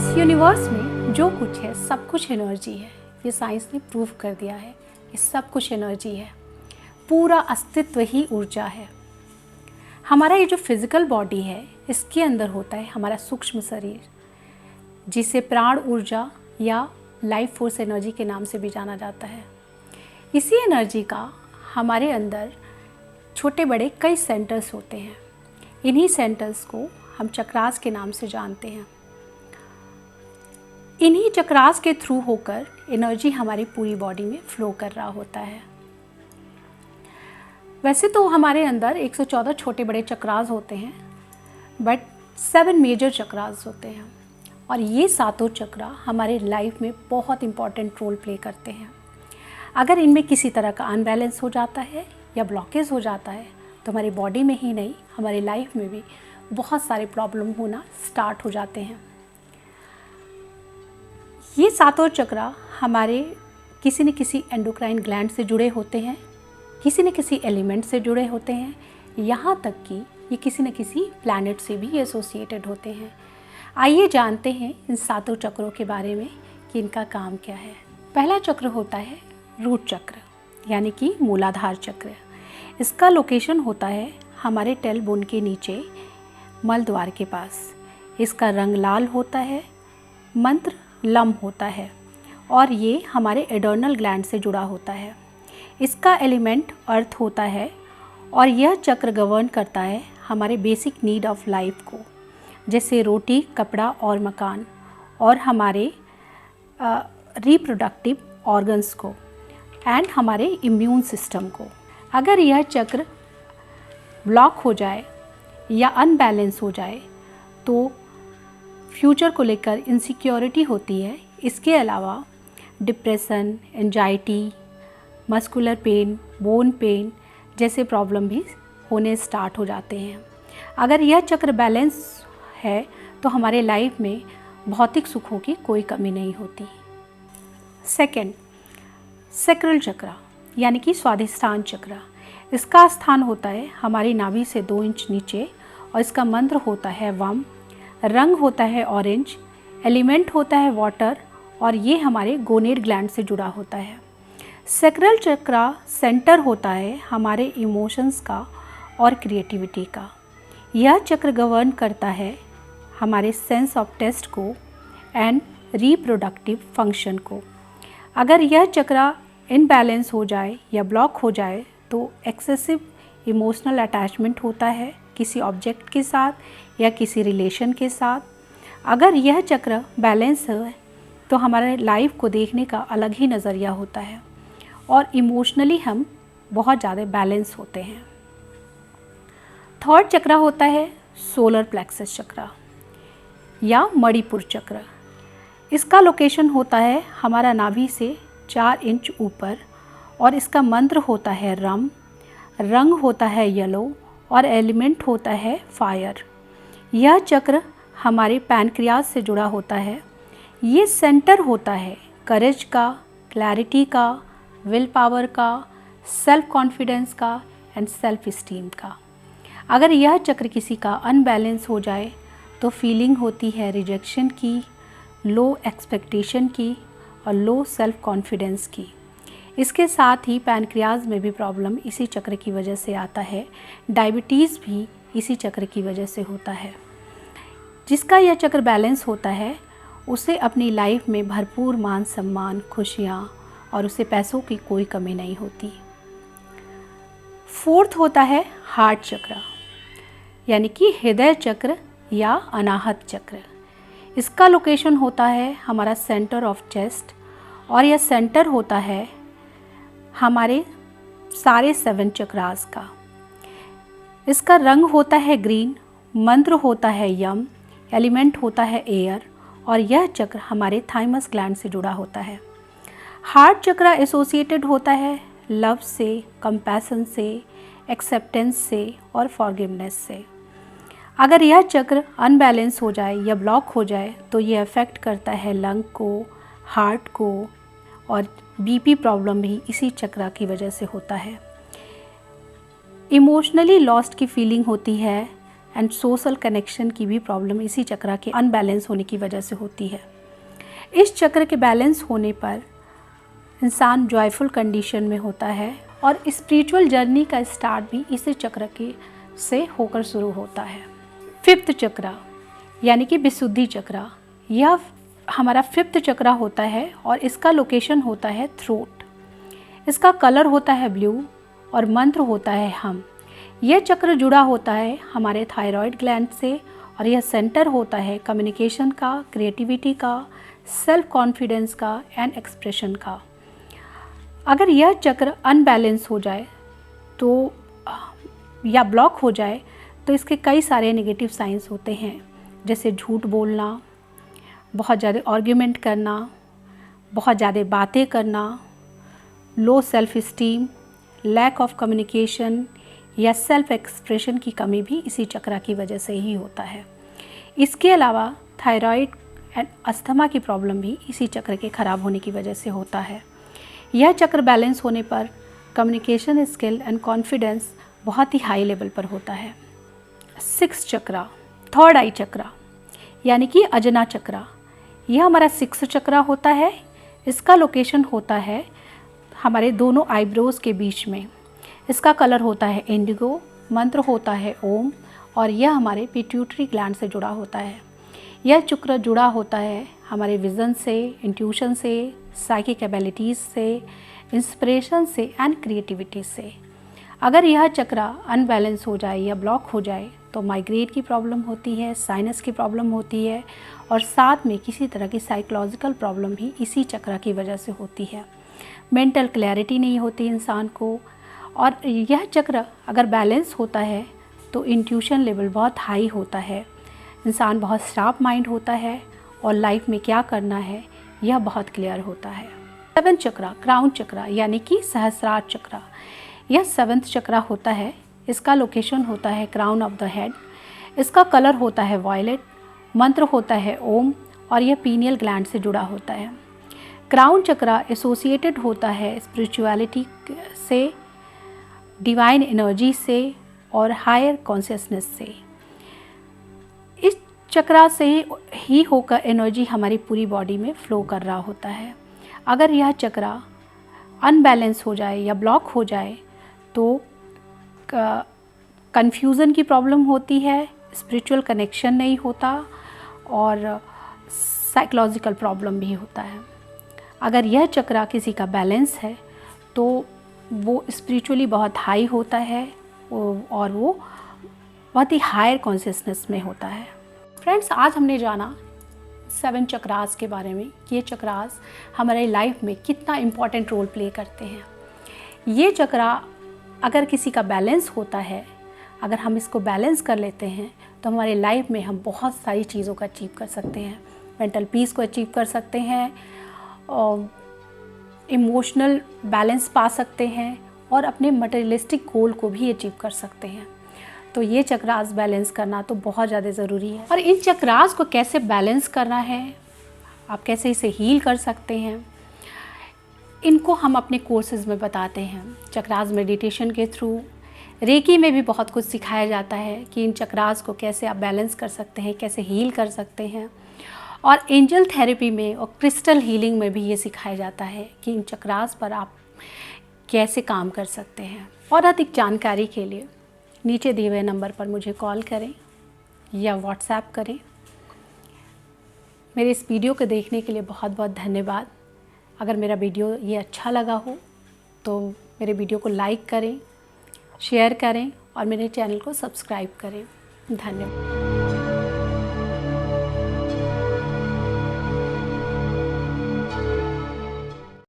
इस यूनिवर्स में जो कुछ है सब कुछ एनर्जी है। ये साइंस ने प्रूव कर दिया है कि सब कुछ एनर्जी है, पूरा अस्तित्व ही ऊर्जा है। हमारा ये जो फिजिकल बॉडी है इसके अंदर होता है हमारा सूक्ष्म शरीर, जिसे प्राण ऊर्जा या लाइफ फोर्स एनर्जी के नाम से भी जाना जाता है। इसी एनर्जी का हमारे अंदर छोटे बड़े कई सेंटर्स होते हैं। इन्हीं सेंटर्स को हम चक्रास के नाम से जानते हैं। इन्हीं चक्रास के थ्रू होकर एनर्जी हमारी पूरी बॉडी में फ्लो कर रहा होता है। वैसे तो हमारे अंदर 114 छोटे बड़े चक्रास होते हैं, बट 7 मेजर चक्रास होते हैं और ये सातों चक्रा हमारे लाइफ में बहुत इम्पॉर्टेंट रोल प्ले करते हैं। अगर इनमें किसी तरह का अनबैलेंस हो जाता है या ब्लॉकेज हो जाता है तो हमारी बॉडी में ही नहीं, हमारी लाइफ में भी बहुत सारे प्रॉब्लम होना स्टार्ट हो जाते हैं। ये सातों चक्रा हमारे किसी न किसी एंडोक्राइन ग्लैंड से जुड़े होते हैं, किसी न किसी एलिमेंट से जुड़े होते हैं, यहाँ तक कि ये किसी न किसी प्लैनेट से भी एसोसिएटेड होते हैं। आइए जानते हैं इन सातों चक्रों के बारे में कि इनका काम क्या है। पहला चक्र होता है रूट चक्र, यानी कि मूलाधार चक्र। इसका लोकेशन होता है हमारे टेल बोन के नीचे मल द्वार के पास। इसका रंग लाल होता है, मंत्र लम होता है और ये हमारे एडर्नल ग्लैंड से जुड़ा होता है। इसका एलिमेंट अर्थ होता है और यह चक्र गवर्न करता है हमारे बेसिक नीड ऑफ लाइफ को, जैसे रोटी, कपड़ा और मकान, और हमारे रिप्रोडक्टिव ऑर्गन्स को एंड हमारे इम्यून सिस्टम को। अगर यह चक्र ब्लॉक हो जाए या अनबैलेंस हो जाए तो फ्यूचर को लेकर इनसिक्योरिटी होती है। इसके अलावा depression, anxiety, muscular pain, bone pen जैसे प्रॉब्लम भी होने स्टार्ट हो जाते हैं। अगर यह चक्र बैलेंस है तो हमारे लाइफ में भौतिक सुखों की कोई कमी नहीं होती। सेकंड, सैक्रल चक्र यानी कि स्वाधिष्ठान चक्र। इसका स्थान होता है हमारी नाभि से 2 इंच नीचे और इसका मंत्र होता है वम। रंग होता है ऑरेंज, एलिमेंट होता है वाटर और ये हमारे गोनेड ग्लैंड से जुड़ा होता है। सैक्रल चक्र सेंटर होता है हमारे इमोशंस का और क्रिएटिविटी का। यह चक्र गवर्न करता है हमारे सेंस ऑफ टेस्ट को एंड रिप्रोडक्टिव फंक्शन को। अगर यह चक्र इनबैलेंस हो जाए या ब्लॉक हो जाए तो एक्सेसिव इमोशनल अटैचमेंट होता है किसी ऑब्जेक्ट के साथ या किसी रिलेशन के साथ। अगर यह चक्र बैलेंस है तो हमारे लाइफ को देखने का अलग ही नज़रिया होता है और इमोशनली हम बहुत ज़्यादा बैलेंस होते हैं। थर्ड चक्र होता है सोलर प्लेक्सस चक्र या मणिपुर चक्र। इसका लोकेशन होता है हमारा नाभि से 4 इंच ऊपर और इसका मंत्र होता है रम। रंग होता है येलो और एलिमेंट होता है फायर। यह चक्र हमारे पैनक्रियाज से जुड़ा होता है। ये सेंटर होता है करेज का, क्लैरिटी का, विल पावर का, सेल्फ कॉन्फिडेंस का एंड सेल्फ इस्टीम का। अगर यह चक्र किसी का अनबैलेंस हो जाए तो फीलिंग होती है रिजेक्शन की, लो एक्सपेक्टेशन की और लो सेल्फ कॉन्फिडेंस की। इसके साथ ही पैनक्रियाज में भी प्रॉब्लम इसी चक्र की वजह से आता है। डायबिटीज़ भी इसी चक्र की वजह से होता है। जिसका यह चक्र बैलेंस होता है उसे अपनी लाइफ में भरपूर मान सम्मान, खुशियाँ और उसे पैसों की कोई कमी नहीं होती। फोर्थ होता है हार्ट चक्र यानी कि हृदय चक्र या अनाहत चक्र। इसका लोकेशन होता है हमारा सेंटर ऑफ चेस्ट और यह सेंटर होता है हमारे सारे 7 चक्रास का। इसका रंग होता है ग्रीन, मंत्र होता है यम, एलिमेंट होता है एयर और यह चक्र हमारे थाइमस ग्लैंड से जुड़ा होता है। हार्ट चक्र एसोसिएटेड होता है लव से, कंपैशन से, एक्सेप्टेंस से और फॉरगिवनेस से। अगर यह चक्र अनबैलेंस हो जाए या ब्लॉक हो जाए तो ये अफेक्ट करता है लंग को, हार्ट को और बीपी प्रॉब्लम भी इसी चक्र की वजह से होता है। इमोशनली लॉस्ट की फीलिंग होती है, एंड सोशल कनेक्शन की भी प्रॉब्लम इसी चक्र के अनबैलेंस होने की वजह से होती है। इस चक्र के बैलेंस होने पर इंसान जॉयफुल कंडीशन में होता है और स्पिरिचुअल जर्नी का स्टार्ट भी इसी चक्र के से होकर शुरू होता है। फिफ्थ चक्र यानी कि विशुद्धि चक्र, यह हमारा फिफ्थ चक्र होता है और इसका लोकेशन होता है थ्रोट। इसका कलर होता है ब्लू और मंत्र होता है हम। यह चक्र जुड़ा होता है हमारे थायराइड ग्लैंड से और यह सेंटर होता है कम्युनिकेशन का, क्रिएटिविटी का, सेल्फ कॉन्फिडेंस का एंड एक्सप्रेशन का। अगर यह चक्र अनबैलेंस हो जाए तो या ब्लॉक हो जाए तो इसके कई सारे नेगेटिव साइंस होते हैं, जैसे झूठ बोलना, बहुत ज़्यादा आर्ग्यूमेंट करना, बहुत ज़्यादा बातें करना, low self esteem, lack of communication या सेल्फ एक्सप्रेशन की कमी भी इसी चक्र की वजह से ही होता है। इसके अलावा थायराइड एंड अस्थमा की प्रॉब्लम भी इसी चक्र के खराब होने की वजह से होता है। यह चक्र बैलेंस होने पर कम्युनिकेशन स्किल एंड कॉन्फिडेंस बहुत ही हाई लेवल पर होता है। सिक्स्थ चक्र, थर्ड आई चक्र यानी कि अजना चक्र, यह हमारा सिक्स्थ चक्र होता है। इसका लोकेशन होता है हमारे दोनों आईब्रोज के बीच में। इसका कलर होता है इंडिगो, मंत्र होता है ओम और यह हमारे पिट्यूटरी ग्लैंड से जुड़ा होता है। यह चक्र जुड़ा होता है हमारे विज़न से, इंट्यूशन से, साइकिक एबिलिटीज़ से, इंस्पिरेशन से एंड क्रिएटिविटी से। अगर यह चक्र अनबैलेंस हो जाए या ब्लॉक हो जाए तो माइग्रेन की प्रॉब्लम होती है, साइनस की प्रॉब्लम होती है और साथ में किसी तरह की साइकोलॉजिकल प्रॉब्लम भी इसी चक्र की वजह से होती है। मेंटल क्लैरिटी नहीं होती इंसान को। और यह चक्र अगर बैलेंस होता है तो इंट्यूशन लेवल बहुत हाई होता है, इंसान बहुत शार्प माइंड होता है और लाइफ में क्या करना है यह बहुत क्लियर होता है। सेवंथ चक्र, क्राउन चक्र यानी कि सहस्रार चक्र, यह सेवंथ चक्र होता है। इसका लोकेशन होता है क्राउन ऑफ द हेड। इसका कलर होता है वॉयलेट, मंत्र होता है ओम और यह पीनियल ग्लैंड से जुड़ा होता है। क्राउन चक्र एसोसिएटेड होता है स्पिरिचुअलिटी से, डिवाइन एनर्जी से और हायर कॉन्शियसनेस से। इस चक्र से ही होकर एनर्जी हमारी पूरी बॉडी में फ्लो कर रहा होता है। अगर यह चक्र अनबैलेंस हो जाए या ब्लॉक हो जाए तो कन्फ्यूज़न की प्रॉब्लम होती है, स्पिरिचुअल कनेक्शन नहीं होता और साइकोलॉजिकल प्रॉब्लम भी होता है। अगर यह चक्र किसी का बैलेंस है तो वो स्पिरिचुअली बहुत हाई होता है और वो बहुत ही हायर कॉन्शियसनेस में होता है। फ्रेंड्स, आज हमने जाना 7 चक्रास के बारे में कि ये चक्रास हमारे लाइफ में कितना इम्पॉर्टेंट रोल प्ले करते हैं। ये चक्रा अगर किसी का बैलेंस होता है, अगर हम इसको बैलेंस कर लेते हैं तो हमारे लाइफ में हम बहुत सारी चीज़ों को अचीव कर सकते हैं। मेंटल पीस को अचीव कर सकते हैं, इमोशनल बैलेंस पा सकते हैं और अपने मटेरियलिस्टिक गोल को भी अचीव कर सकते हैं। तो ये चक्रास बैलेंस करना तो बहुत ज़्यादा ज़रूरी है। और इन चक्रास को कैसे बैलेंस करना है, आप कैसे इसे हील कर सकते हैं, इनको हम अपने कोर्सेज़ में बताते हैं। चक्रास मेडिटेशन के थ्रू, रेकी में भी बहुत कुछ सिखाया जाता है कि इन चक्रास को कैसे आप बैलेंस कर सकते हैं, कैसे हील कर सकते हैं। और एंजल थेरेपी में और क्रिस्टल हीलिंग में भी ये सिखाया जाता है कि इन चक्रास पर आप कैसे काम कर सकते हैं। और अधिक जानकारी के लिए नीचे दिए हुए नंबर पर मुझे कॉल करें या व्हाट्सएप करें। मेरे इस वीडियो को देखने के लिए बहुत बहुत धन्यवाद। अगर मेरा वीडियो ये अच्छा लगा हो तो मेरे वीडियो को लाइक करें, शेयर करें और मेरे चैनल को सब्सक्राइब करें। धन्यवाद।